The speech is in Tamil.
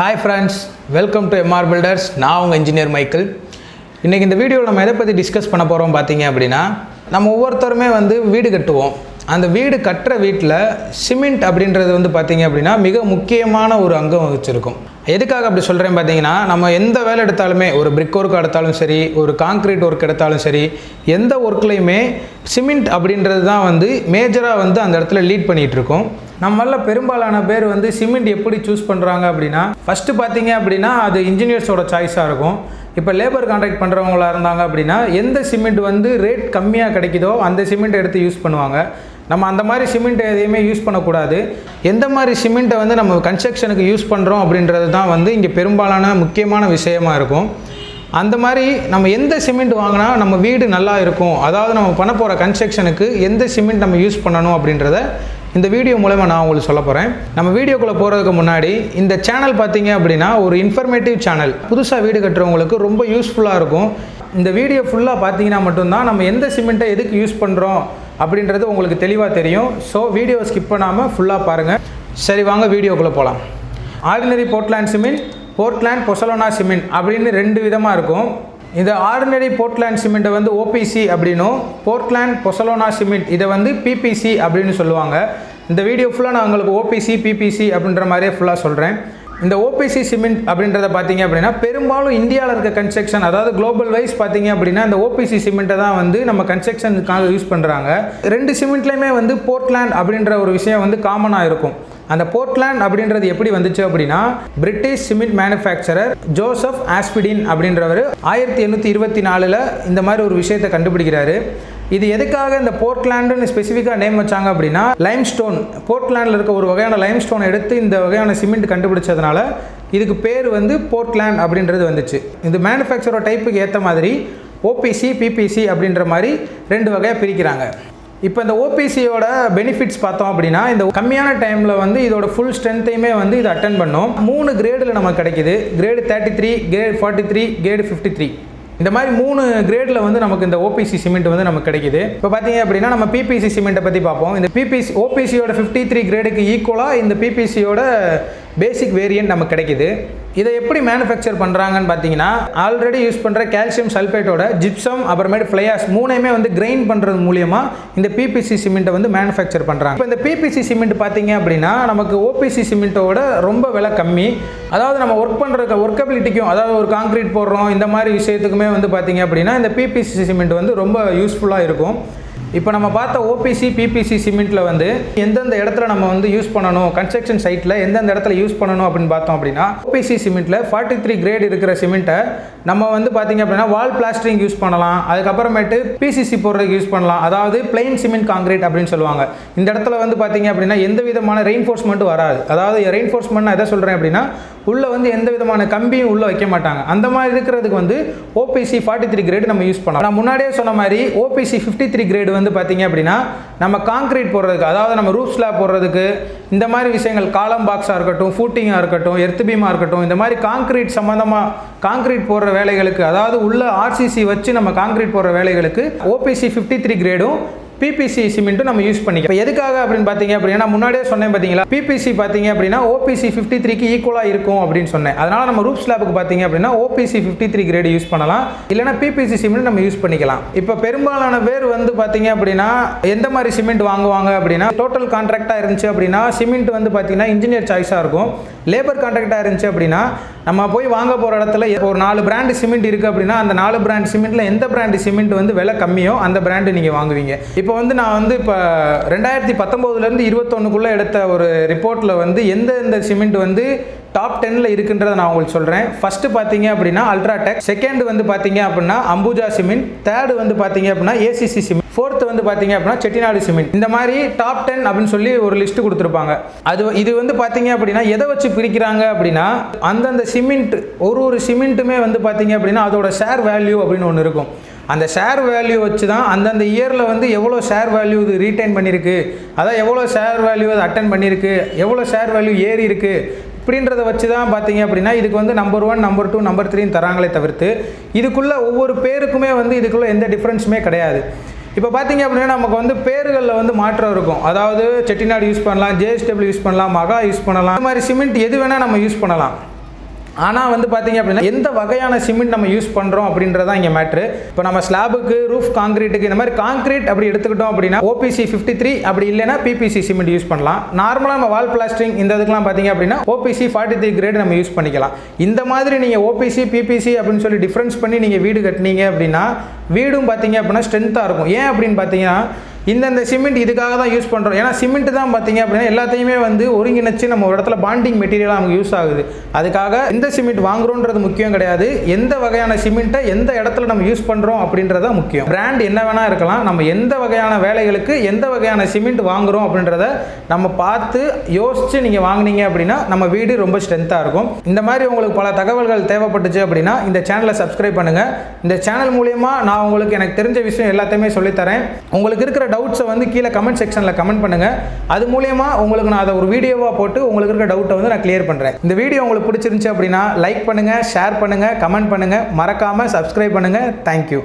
Hi friends, welcome to MR Builders. நான் உங்கள் இன்ஜினியர் மைக்கேல். இன்றைக்கி இந்த வீடியோவில் நம்ம எதை பற்றி டிஸ்கஸ் பண்ண போகிறோம் பார்த்தீங்க அப்படின்னா, நம்ம ஒவ்வொருத்தருமே வீடு கட்டுவோம். அந்த வீடு கட்டுற வீட்டில் சிமெண்ட் அப்படின்றது பார்த்தீங்க அப்படின்னா மிக முக்கியமான ஒரு அங்கம் வச்சுருக்கும். எதுக்காக அப்படி சொல்கிறேன் பார்த்தீங்கன்னா, நம்ம எந்த வேலை எடுத்தாலுமே, ஒரு பிரிக் ஒர்க் எடுத்தாலும் சரி, ஒரு காங்க்ரீட் ஒர்க் எடுத்தாலும் சரி, எந்த ஒர்க்லையுமே சிமெண்ட் அப்படின்றது தான் மேஜராக அந்த இடத்துல லீட் பண்ணிகிட்ருக்கோம். நம்மள பெரும்பாலான பேர் சிமெண்ட் எப்படி சூஸ் பண்ணுறாங்க அப்படின்னா, ஃபஸ்ட்டு பார்த்தீங்க அப்படின்னா அது இன்ஜினியர்ஸோட சாய்ஸாக இருக்கும். இப்போ லேபர் கான்ட்ராக்ட் பண்ணுறவங்களா இருந்தாங்க அப்படின்னா, எந்த சிமெண்ட் ரேட் கம்மியாக கிடைக்குதோ அந்த சிமெண்ட் எடுத்து யூஸ் பண்ணுவாங்க. நம்ம அந்த மாதிரி சிமெண்ட் எதையுமே யூஸ் பண்ணக்கூடாது. எந்த மாதிரி சிமெண்ட்டை நம்ம கன்ஸ்ட்ரக்ஷனுக்கு யூஸ் பண்ணுறோம் அப்படின்றது தான் இங்கே பெரும்பாலான முக்கியமான விஷயமா இருக்கும். அந்த மாதிரி நம்ம எந்த சிமெண்ட் வாங்கினா நம்ம வீடு நல்லா இருக்கும், அதாவது நம்ம பண்ண போகிற கன்ஸ்ட்ரக்ஷனுக்கு எந்த சிமெண்ட் நம்ம யூஸ் பண்ணணும் அப்படின்றத இந்த வீடியோ மூலமாக நான் உங்களுக்கு சொல்ல போகிறேன். நம்ம வீடியோக்குள்ளே போகிறதுக்கு முன்னாடி இந்த சேனல் பார்த்தீங்க அப்படின்னா ஒரு இன்ஃபர்மேட்டிவ் சேனல். புதுசாக வீடு கட்டுறவங்களுக்கு ரொம்ப யூஸ்ஃபுல்லாக இருக்கும். இந்த வீடியோ ஃபுல்லாக பார்த்தீங்கன்னா மட்டும்தான் நம்ம எந்த சிமெண்ட்டை எதுக்கு யூஸ் பண்ணுறோம் அப்படின்றது உங்களுக்கு தெளிவாக தெரியும். ஸோ வீடியோ ஸ்கிப் பண்ணாமல் ஃபுல்லாக பாருங்கள். சரி, வாங்க வீடியோக்குள்ளே போகலாம். Ordinary Portland cement, Portland pozzolana cement அப்படின்னு ரெண்டு விதமாக இருக்கும். இந்த ஆர்டினரி போர்ட்லேண்ட் சிமெண்ட்டை ஓபிசி அப்படின்னும், போர்ட்லேண்ட் பொசலோனா சிமெண்ட் இதை பிபிசி அப்படின்னு சொல்லுவாங்க. இந்த வீடியோ ஃபுல்லாக நான் உங்களுக்கு ஓபிசி பிபிசி அப்படின்ற மாதிரியே ஃபுல்லாக சொல்கிறேன். இந்த ஓபிசி சிமெண்ட் அப்படின்றத பார்த்தீங்க அப்படின்னா பெரும்பாலும் இந்தியாவில் இருக்க கன்ஸ்ட்ரக்ஷன், அதாவது குளோபல் வைஸ் பார்த்தீங்க அப்படின்னா இந்த ஓபிசி சிமெண்ட்டை தான் நம்ம கன்ஸ்ட்ரக்ஷனுக்காக யூஸ் பண்ணுறாங்க. ரெண்டு சிமெண்ட்லேயுமே போர்ட்லேண்ட் அப்படின்ற ஒரு விஷயம் காமனாக இருக்கும். அந்த போர்ட்லேண்ட் அப்படின்றது எப்படி வந்துச்சு அப்படின்னா, பிரிட்டிஷ் சிமெண்ட் மேனுஃபேக்சரர் ஜோசப் ஆஸ்பிடின் அப்படின்றவர் 1824 இந்த மாதிரி ஒரு விஷயத்தை கண்டுபிடிக்கிறாரு. இது எதுக்காக இந்த போர்ட்லேண்டுன்னு ஸ்பெசிஃபிக்காக நேம் வச்சாங்க அப்படின்னா, லைம்ஸ்டோன், போர்ட்லேண்டில் இருக்க ஒரு வகையான லைம்ஸ்டோன் எடுத்து இந்த வகையான சிமெண்ட் கண்டுபிடிச்சதுனால இதுக்கு பேர் போர்ட்லேண்ட் அப்படின்றது வந்துச்சு. இந்த மேனுஃபேக்சரோட டைப்புக்கு ஏற்ற மாதிரி ஓபிசி பிபிசி அப்படின்ற மாதிரி ரெண்டு வகையாக பிரிக்கிறாங்க. இப்போ இந்த ஓபிசியோட பெனிஃபிட்ஸ் பார்த்தோம் அப்படின்னா, இந்த கம்மியான டைமில் இதோட ஃபுல் ஸ்ட்ரென்த்தையுமே இது அட்டன் பண்ணும். 3 கிரேடில் நமக்கு கிடைக்குது. Grade 33, grade 43, grade 53. இந்த மாதிரி 3 கிரேடில் நமக்கு இந்த ஓபிசி சிமெண்ட் நமக்கு கிடைக்குது. இப்போ பார்த்தீங்க அப்படின்னா நம்ம பிபிசி சிமெண்ட்டை பற்றி பார்ப்போம். இந்த பிபிசி ஓபிசியோட 53 கிரேடுக்கு ஈக்குவலாக இந்த பிபிசியோட பேசிக் வேரியன்ட் நமக்கு கிடைக்குது. இதை எப்படி மேனுஃபேக்சர் பண்ணுறாங்கன்னு பார்த்தீங்கன்னா, ஆல்ரெடி யூஸ் பண்ணுற கால்சியம் சல்ஃபேட்டோட ஜிப்சம் அப்புறமேட்டு ஃப்ளையாஸ் மூணையுமே கிரைண்ட் பண்ணுறது மூலியமாக இந்த பிபிசி சிமெண்ட்டை மேனுஃபேக்சர் பண்ணுறாங்க. இப்போ இந்த பிபிசி சிமெண்ட் பார்த்தீங்க அப்படின்னா நமக்கு ஓபிசி சிமெண்ட்டோட ரொம்ப விலை கம்மி. அதாவது நம்ம ஒர்க் பண்ணுற ஒர்க்கபிலிட்டிக்கும், அதாவது ஒரு காங்க்ரீட் போடுறோம் இந்த மாதிரி விஷயத்துக்குமே பார்த்தீங்க அப்படின்னா இந்த பிபிசி சிமெண்ட் ரொம்ப யூஸ்ஃபுல்லாக இருக்கும். இப்போ நம்ம பார்த்த ஓபிசி பிபிசி சிமெண்ட்டில் எந்தெந்த இடத்துல நம்ம யூஸ் பண்ணணும், கன்ஸ்ட்ரக்ஷன் சைட்டில் எந்தெந்த இடத்துல யூஸ் பண்ணணும் அப்படின்னு பார்த்தோம் அப்படின்னா, ஓபிசி சிமெண்ட்டில் 43 கிரேட் இருக்கிற சிமெண்ட்டை நம்ம பார்த்தீங்க அப்படின்னா வால் பிளாஸ்டரிங் யூஸ் பண்ணலாம். அதுக்கப்புறமேட்டு பிசிசி போடுறதுக்கு யூஸ் பண்ணலாம். அதாவது பிளெயின் சிமெண்ட் காங்கிரீட் அப்படின்னு சொல்லுவாங்க. இந்த இடத்துல பார்த்தீங்க அப்படின்னா எந்த விதமான ரெயின்ஃபோர்ஸ்மெண்ட்டும் வராது. அதாவது ரெயின்ஃபோர்ஸ்மெண்ட் நான் எதை சொல்கிறேன் அப்படின்னா, உள்ளே எந்த விதமான கம்பியும் உள்ளே வைக்க மாட்டாங்க. அந்த மாதிரி இருக்கிறதுக்கு ஓபிசி 43 கிரேடு நம்ம யூஸ் பண்ணலாம். நான் முன்னாடியே சொன்ன மாதிரி ஓபிசி 53 கிரேடு பார்த்தீங்க அப்படின்னா நம்ம காங்க்ரீட் போடுறதுக்கு, அதாவது நம்ம ரூஃப் ஸ்லாப் போடுறதுக்கு, இந்த மாதிரி விஷயங்கள், காலம் பாக்ஸாக இருக்கட்டும், ஃபூட்டிங்காக இருக்கட்டும், எர்த் பீமாக இருக்கட்டும், இந்த மாதிரி காங்க்ரீட் சம்மந்தமாக காங்க்ரீட் போடுற வேலைகளுக்கு, அதாவது உள்ள ஆர்சிசி வச்சு நம்ம காங்க்ரீட் போடுற வேலைகளுக்கு ஓபிசி 53 கிரேடும் பிபிசி சிமெண்ட்டும் நம்ம யூஸ் பண்ணிக்கலாம். இப்போ எதுக்காக அப்படின்னு பார்த்தீங்க அப்படின்னா, முன்னாடியே சொன்னேன் பார்த்தீங்களா, பிபிசி பார்த்தீங்க அப்படின்னா ஓபிசி 53க்கு ஈக்குவலாக இருக்கும் அப்படின்னு சொன்னேன். அதனால் நம்ம ரூஃப் ஸ்லாப்புக்கு பார்த்தீங்க அப்படின்னா ஓபிசி 53 கிரேடு யூஸ் பண்ணலாம், இல்லைனா பிபிசி சிமெண்ட் நம்ம யூஸ் பண்ணிக்கலாம். இப்போ பெரும்பாலான பேர் பார்த்தீங்க அப்படின்னா எந்த மாதிரி சிமெண்ட் வாங்குவாங்க அப்படின்னா, டோட்டல் கான்ட்ராக்டாக இருந்துச்சு அப்படின்னா சிமெண்ட் பார்த்தீங்கன்னா இன்ஜினியர் சாய்ஸாக இருக்கும். லேபர் கான்ட்ராக்டாக இருந்துச்சு அப்படின்னா நம்ம போய் வாங்க போகிற இடத்துல ஒரு 4 பிராண்டு சிமெண்ட் இருக்குது அப்படின்னா அந்த 4 பிராண்ட் சிமெண்ட்டில் எந்த பிராண்டு சிமெண்ட் விலை கம்மியோ அந்த பிராண்டு நீங்கள் வாங்குவீங்க. இப்போ நான் இப்போ 2019 21க்குள்ளே எடுத்த ஒரு ரிப்போர்ட்டில் எந்த சிமெண்ட் டாப் 10ல் இருக்குன்றதை நான் உங்களுக்கு சொல்கிறேன். ஃபஸ்ட்டு பார்த்தீங்க அப்படின்னா அல்ட்ராடெக், செகண்ட் பார்த்தீங்க அப்படின்னா அம்புஜா சிமெண்ட், தேர்டு பார்த்தீங்க அப்படின்னா ஏசிசி சிமெண்ட், ஃபோர்த்து பார்த்தீங்க அப்படின்னா செட்டிநாடு சிமெண்ட். இந்த மாதிரி டாப் 10 அப்படின்னு சொல்லி ஒரு லிஸ்ட்டு கொடுத்துருப்பாங்க. இது பார்த்தீங்க அப்படின்னா எதை வச்சு பிரிக்கிறாங்க அப்படின்னா, அந்தந்த சிமெண்ட் ஒரு சிமெண்ட்டுமே பார்த்தீங்க அப்படின்னா அதோட ஷேர் வேல்யூ அப்படின்னு ஒன்று இருக்கும். அந்த ஷேர் வேல்யூ வச்சு தான் அந்தந்த இயரில் எவ்வளோ ஷேர் வேல்யூ இது ரீட்டைன் பண்ணியிருக்கு, அதான் எவ்வளோ ஷேர் வேல்யூ அது அட்டன் பண்ணியிருக்கு, எவ்வளோ ஷேர் வேல்யூ ஏறி இருக்குது இப்படின்றத வச்சு தான் பார்த்தீங்க அப்படின்னா இதுக்கு நம்பர் 1, நம்பர் 2, நம்பர் 3 தராங்களே தவிர்த்து இதுக்குள்ளே ஒவ்வொரு பேருக்குமே இதுக்குள்ளே எந்த டிஃப்ரென்ஸுமே கிடையாது. இப்போ பார்த்தீங்க அப்படின்னா நமக்கு பேர்களில் மாற்றம் இருக்கும். அதாவது செட்டிநாடு யூஸ் பண்ணலாம், ஜேஎஸ்டபிள்யூ யூஸ் பண்ணலாம், மகா யூஸ் பண்ணலாம், இந்த மாதிரி சிமெண்ட் எது வேணால் நம்ம யூஸ் பண்ணலாம். ஆனால் வந்து பார்த்தீங்க அப்படின்னா எந்த வகையான சிமெண்ட் நம்ம யூஸ் பண்ணுறோம் அப்படின்றதான் இங்கே மேட்ரு. இப்போ நம்ம ஸ்லாபுக்கு, ரூஃப் காங்கிரீட்டுக்கு, இந்த மாதிரி காங்கிரீட் அப்படி எடுத்துக்கிட்டோம் அப்படின்னா OPC 53 அப்படி இல்லைன்னா PPC சிமெண்ட் யூஸ் பண்ணலாம். நார்மலாக நம்ம வால் பிளாஸ்டரிங் இந்த இதுக்கெல்லாம் பார்த்தீங்க அப்படின்னா OPC 43 கிரேட் நம்ம யூஸ் பண்ணிக்கலாம். இந்த மாதிரி நீங்கள் OPC PPC அப்படின்னு சொல்லி டிஃப்ரென்ஸ் பண்ணி நீங்கள் வீடு கட்டினீங்க அப்படின்னா வீடும் பார்த்தீங்க அப்படின்னா ஸ்ட்ரென்த்தாக இருக்கும். ஏன் அப்படின்னு பார்த்தீங்கன்னா இந்த சிமெண்ட் இதுக்காக தான் யூஸ் பண்ணுறோம். ஏன்னா சிமெண்ட் தான் பார்த்தீங்க அப்படின்னா எல்லாத்தையுமே வந்து ஒருங்கிணைச்சு நம்ம ஒரு இடத்துல பாண்டிங் மெட்டீரியலாக நமக்கு யூஸ் ஆகுது. அதுக்காக எந்த சிமெண்ட் வாங்குறோன்றது முக்கியம் கிடையாது, எந்த வகையான சிமெண்ட்டை எந்த இடத்துல நம்ம யூஸ் பண்ணுறோம் அப்படின்றத முக்கியம். பிராண்ட் என்ன வேணா இருக்கலாம், நம்ம எந்த வகையான வேலைகளுக்கு எந்த வகையான சிமெண்ட் வாங்குறோம் அப்படின்றத நம்ம பார்த்து யோசிச்சு நீங்கள் வாங்கினீங்க அப்படின்னா நம்ம வீடு ரொம்ப ஸ்ட்ரென்த்தாக இருக்கும். இந்த மாதிரி உங்களுக்கு பல தகவல்கள் தேவைப்பட்டுச்சு அப்படின்னா இந்த சேனலை சப்ஸ்கிரைப் பண்ணுங்கள். இந்த சேனல் மூலமா நான் உங்களுக்கு எனக்கு தெரிஞ்ச விஷயம் எல்லாத்தையுமே சொல்லித்தரேன். உங்களுக்கு இருக்கிற டவுட்ஸை வந்து கீழே கமெண்ட் செக்ஷனில் கமெண்ட் பண்ணுங்கள். அது மூலமா உங்களுக்கு நான் அதை ஒரு வீடியோவாக போட்டு உங்களுக்கு இருக்கிற டவுட்டை வந்து நான் கிளியர் பண்ணுறேன். இந்த வீடியோ உங்களுக்கு பிடிச்சிருந்துச்சு அப்படின்னா லைக் பண்ணுங்கள், ஷேர் பண்ணுங்கள், கமெண்ட் பண்ணுங்கள், மறக்காமல் சப்ஸ்கிரைப் பண்ணுங்கள். தேங்க்யூ.